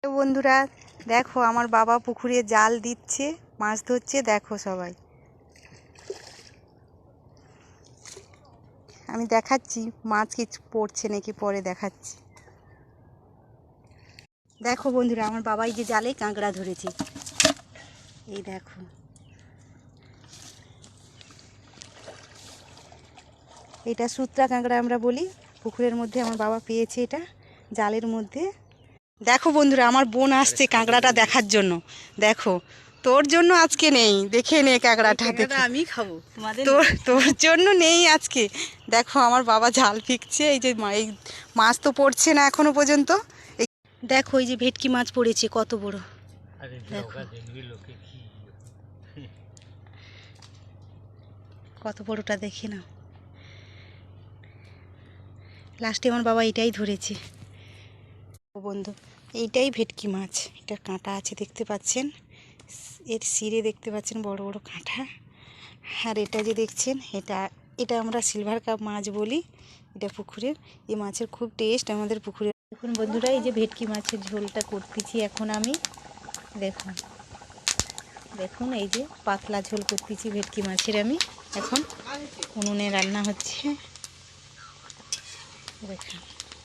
বন্ধুরা দেখো আমার বাবা পুকুরে জাল দিচ্ছে, মাছ ধরছে। দেখো সবাই, আমি দেখাচ্ছি মাছ কিছু পড়ছে নাকি পরে দেখাচ্ছি। দেখো বন্ধুরা আমার বাবাই যে জালে কাঁকড়া ধরেছে, এই দেখো। এটা সুত্রা কাঁকড়া আমরা বলি। পুকুরের মধ্যে আমার বাবা পেয়েছে এটা জালের মধ্যে। দেখো বন্ধুরা আমার বোন আসছে কাঁকড়াটা দেখার জন্য। দেখো তোর জন্য আজকে নেই, দেখে নে কাঁকড়াটা। আমি খাবো, তোর জন্য নেই আজকে। দেখো আমার বাবা জাল ফিকছে, এই যে এই মাছ তো পড়ছে না এখনো পর্যন্ত। দেখো এই যে ভেটকি মাছ পড়েছে কত বড়। দেখো কত বড়টা দেখে না। লাস্টে আমার বাবা এটাই ধরেছে বন্ধু, এইটাই ভেটকি মাছ। এটা কাঁটা আছে দেখতে পাচ্ছেন, এর শিরে দেখতে পাচ্ছেন বড় বড় কাঁটা। আর এটা যে দেখছেন এটা আমরা সিলভার কাপ মাছ বলি। এটা পুকুরের, এই মাছের খুব টেস্ট আমাদের পুকুরে। দেখুন বন্ধুরা এই যে ভেটকি মাছের ঝোলটা করতেছি এখন আমি। দেখুন এই যে পাতলা ঝোল করতেছি ভেটকি মাছের আমি। এখন উনুনে রান্না হচ্ছে, দেখুন।